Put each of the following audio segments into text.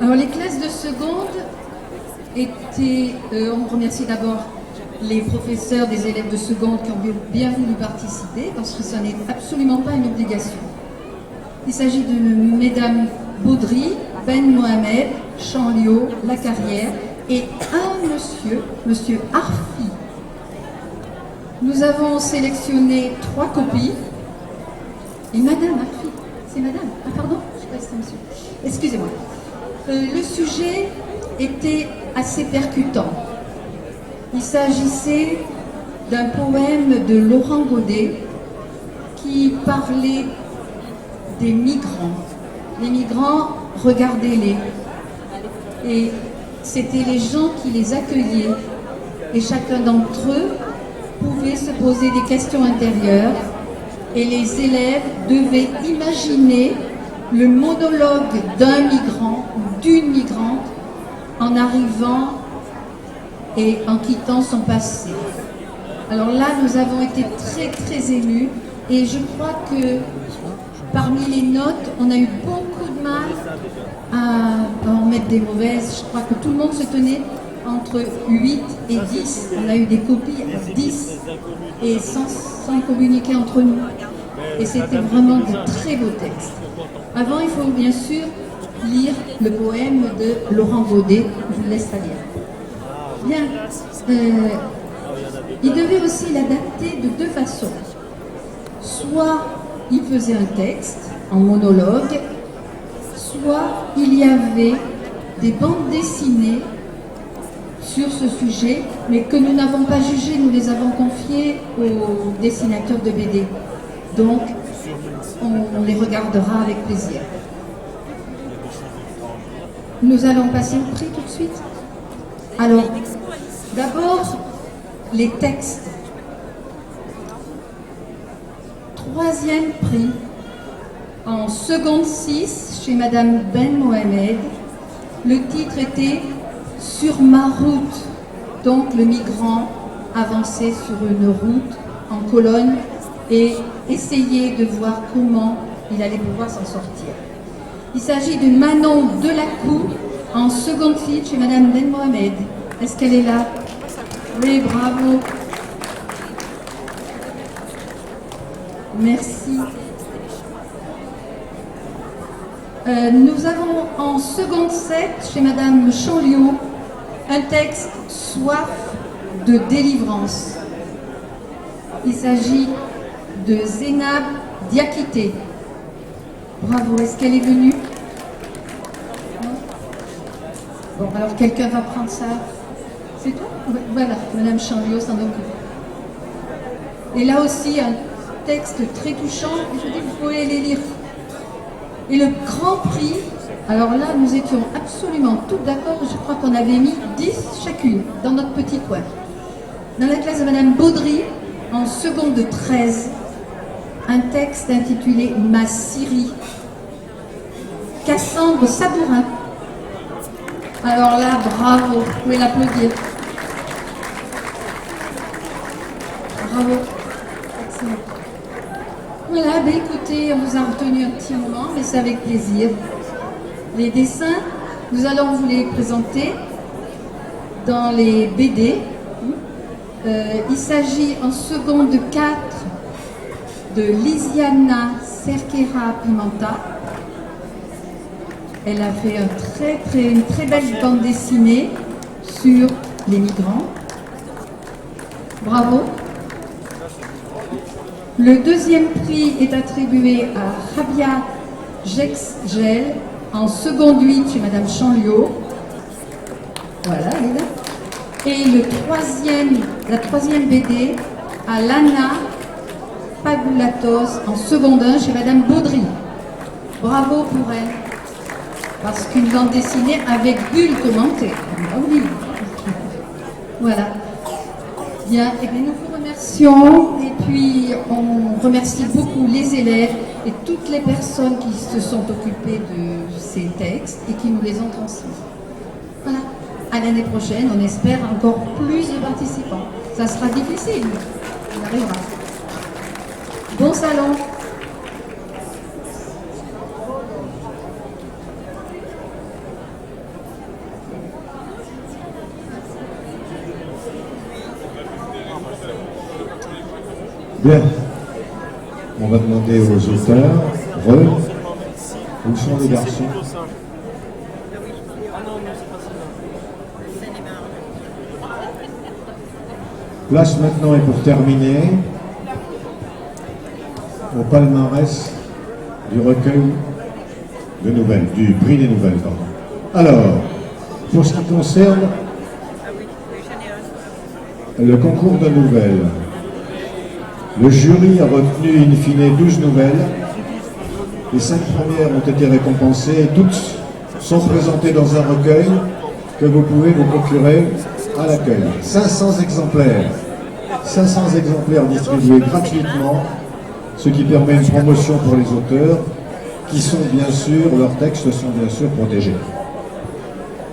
Alors les classes de seconde étaient, on remercie d'abord les professeurs des élèves de seconde qui ont bien voulu participer parce que ça n'est absolument pas une obligation. Il s'agit de mesdames Baudry, Ben Mohamed, Chanliot, Lacarrière et un monsieur Arfi. Nous avons sélectionné 3 copies et madame Arfi, c'est madame, ah pardon, je crois que c'est monsieur, excusez-moi. Le sujet était assez percutant. Il s'agissait d'un poème de Laurent Godet qui parlait des migrants. Les migrants, regardez-les. Et c'était les gens qui les accueillaient. Et chacun d'entre eux pouvait se poser des questions intérieures. Et les élèves devaient imaginer le monologue d'un migrant ou d'une migrante en arrivant et en quittant son passé. Alors là, nous avons été très très émus et je crois que parmi les notes, on a eu beaucoup de mal à en mettre des mauvaises. Je crois que tout le monde se tenait entre 8 et 10. On a eu des copies à 10 et sans communiquer entre nous. Et c'était vraiment de très beaux textes. Avant, il faut bien sûr lire le poème de Laurent Godet. Je vous laisse la lire. Bien. Il devait aussi l'adapter de 2 façons. Soit il faisait un texte en monologue, soit il y avait des bandes dessinées sur ce sujet, mais que nous n'avons pas jugées, nous les avons confiées aux dessinateurs de BD. Donc, on les regardera avec plaisir. Nous allons passer au prix tout de suite. Alors, d'abord, les textes. 3e prix en seconde 6 chez Madame Ben Mohamed. Le titre était « Sur ma route ». Donc le migrant avançait sur une route en colonne et essayait de voir comment il allait pouvoir s'en sortir. Il s'agit de Manon Delacou en seconde 6 chez Madame Ben Mohamed. Est-ce qu'elle est là? Oui, bravo. Merci. Nous avons en seconde 7 chez Madame Chanliot un texte « Soif de délivrance ». Il s'agit de Zénab Diakité. Bravo, est-ce qu'elle est venue? Bon, alors quelqu'un va prendre ça. C'est toi? Voilà, Madame Chanliot s'en occupe. Et là aussi, un texte très touchant, et je dis que vous pouvez les lire. Et le grand prix, alors là, nous étions absolument toutes d'accord, je crois qu'on avait mis 10 chacune dans notre petit coin. Dans la classe de Madame Baudry, en seconde 13, un texte intitulé « Ma Syrie ». Cassandre Sabourin. Alors là, bravo, vous pouvez l'applaudir. Bravo. Excellent. Voilà, ben écoutez, on vous a retenu un petit moment, mais c'est avec plaisir. Les dessins, nous allons vous les présenter dans les BD. Il s'agit en seconde 4 de Lisiana Cerquera Pimenta. Elle a fait une très belle bande dessinée sur les migrants. Bravo. Le 2e prix est attribué à Rabia Jexgel en seconde 8 chez Madame Chanliot. Voilà, elle est là. Et la 3e BD à Lana Pagoulatos en seconde 1 chez Madame Baudry. Bravo pour elle. Parce qu'une bande dessinée avec bulle commentée. Voilà. Bien, et bien nous vous remercions et puis on remercie beaucoup les élèves et toutes les personnes qui se sont occupées de ces textes et qui nous les ont transmis. Voilà. À l'année prochaine, on espère encore plus de participants. Ça sera difficile, mais on arrivera. Bon salon. Bien. On va demander aux auteurs, où sont les garçons? Place maintenant, et pour terminer, au palmarès du recueil de nouvelles, du prix des nouvelles, pardon. Alors, pour ce qui concerne le concours de nouvelles, le jury a retenu in fine 12 nouvelles. Les 5 premières ont été récompensées et toutes sont présentées dans un recueil que vous pouvez vous procurer à l'accueil. 500 exemplaires. 500 exemplaires distribués gratuitement, ce qui permet une promotion pour les auteurs qui sont bien sûr, leurs textes sont bien sûr protégés.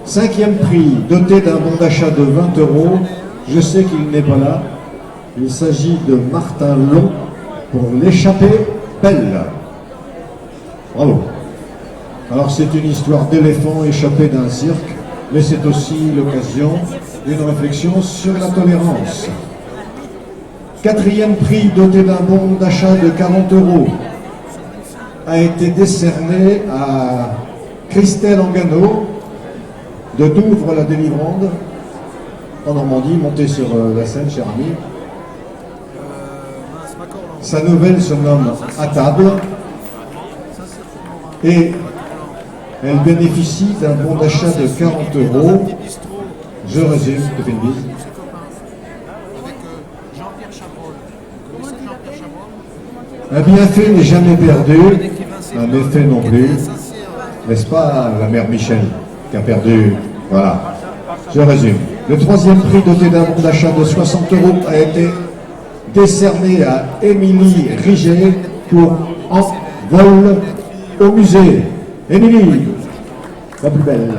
5e prix, doté d'un bon d'achat de 20 €. Je sais qu'il n'est pas là. Il s'agit de Martin Long pour L'échappée belle. Bravo. Alors c'est une histoire d'éléphant échappé d'un cirque, mais c'est aussi l'occasion d'une réflexion sur la tolérance. 4e prix, doté d'un bon d'achat de 40 €, a été décerné à Christelle Angano de Douvres-la-Délivrande, en Normandie, montée sur la scène, cher ami. Sa nouvelle se nomme À table et elle bénéficie d'un bon d'achat de 40 €. Je résume, je fais une bise. Un bienfait n'est jamais perdu, un méfait non plus. N'est-ce pas la mère Michel qui a perdu? Voilà, je résume. Le 3e prix doté d'un bon d'achat de 60 € a été décerné à Émilie Riget pour En vol au musée. Émilie, la plus belle.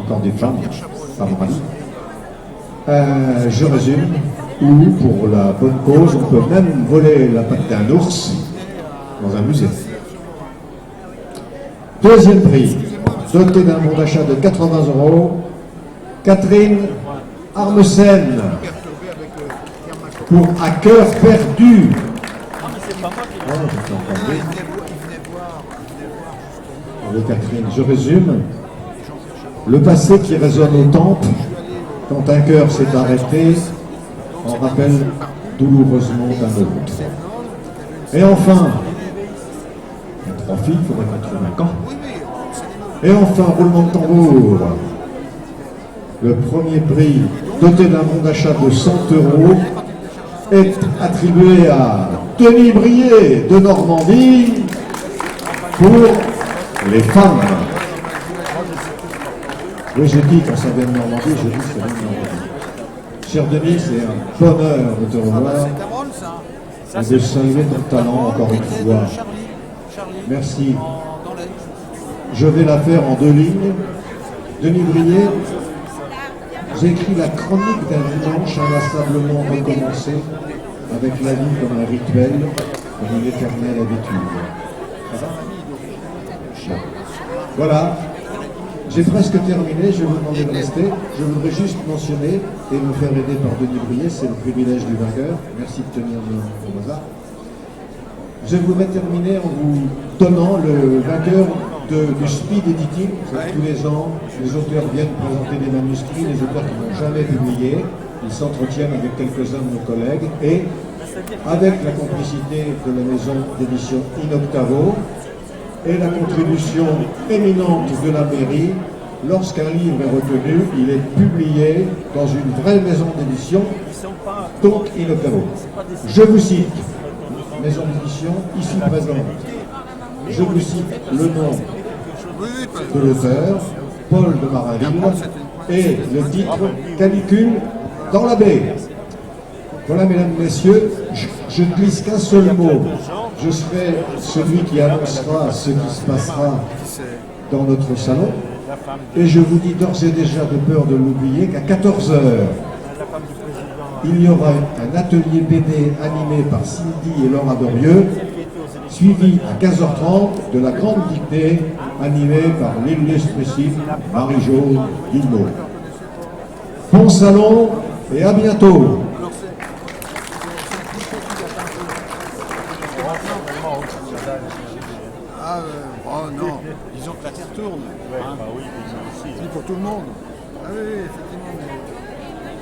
Encore des femmes, pas mon avis. Je résume. Ou pour la bonne cause, on peut même voler la patte d'un ours dans un musée. 2e prix, doté d'un bon d'achat de 80 €, Catherine Armesen pour À cœur perdu. Bravo Catherine, je résume. Le passé qui résonne aux tempes quand un cœur s'est arrêté en rappelle douloureusement un autre. Et enfin, il y a 3 filles, il faudrait qu'on trouve un camp. Et enfin, roulement de tambour. Le 1er prix, doté d'un bon d'achat de 100 € est attribué à Denis Brier de Normandie pour les femmes. Oui, j'ai dit, quand ça vient de Normandie, j'ai dit que ça vient de Normandie. Cher Denis, c'est un bonheur de te revoir et de saluer ton talent encore une fois. Merci. Je vais la faire en 2 lignes. Denis Brier, j'ai écrit la chronique d'un dimanche inlassablement recommencé, avec la vie comme un rituel, comme une éternelle habitude. Voilà. J'ai presque terminé, je vais vous demander de rester. Je voudrais juste mentionner et me faire aider par Denis Brier, c'est le privilège du vainqueur. Merci de tenir mon hasard. Je voudrais terminer en vous donnant le vainqueur du speed editing. Tous les ans, les auteurs viennent présenter des manuscrits, les auteurs qui n'ont jamais publié. Ils s'entretiennent avec quelques-uns de nos collègues et avec la complicité de la maison d'édition In Octavo, et la contribution éminente de la mairie, lorsqu'un livre est retenu, il est publié dans une vraie maison d'édition, donc In Octavo. Je vous cite, maison d'édition ici présente, je vous cite le nom de l'auteur, Paul de Maraville, et le titre, Canicule dans la baie. Voilà, mesdames, messieurs, je ne glisse qu'un seul mot. Je serai celui qui annoncera ce qui se passera dans notre salon. Et je vous dis d'ores et déjà, de peur de l'oublier, qu'à 14 h, il y aura un atelier BD animé par Cindy et Laura Dorieux, suivi à 15h30 de la grande dictée animée par l'illustrissime Marie-Jo Guillemot. Bon salon et à bientôt. Ah, oh non, disons que la Terre tourne. Ouais, Hein. bah oui, aussi. C'est pour tout le monde. Ah oui, oui, effectivement.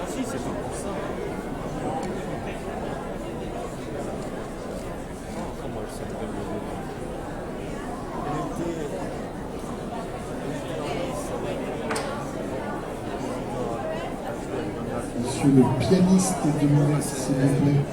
Si, c'est pas pour ça. Comment elle s'appelle Monsieur le pianiste de l'Ouest, s'il vous plaît.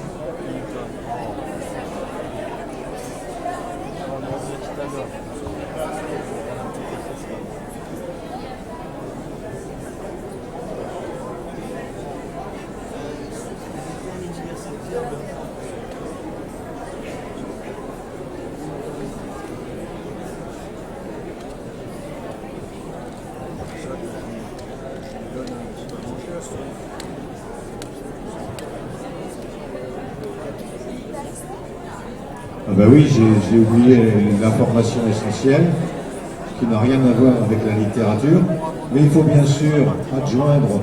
Ah bah oui, j'ai oublié l'information essentielle qui n'a rien à voir avec la littérature, mais il faut bien sûr adjoindre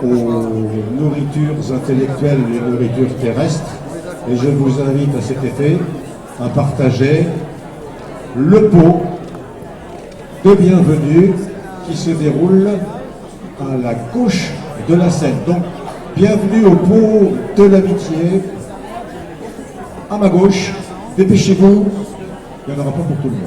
aux nourritures intellectuelles les nourritures terrestres, et je vous invite à cet effet à partager le pot de bienvenue qui se déroule à la gauche de la scène. Donc, bienvenue au pot de l'amitié, à ma gauche. Dépêchez-vous, il n'y en aura pas pour tout le monde.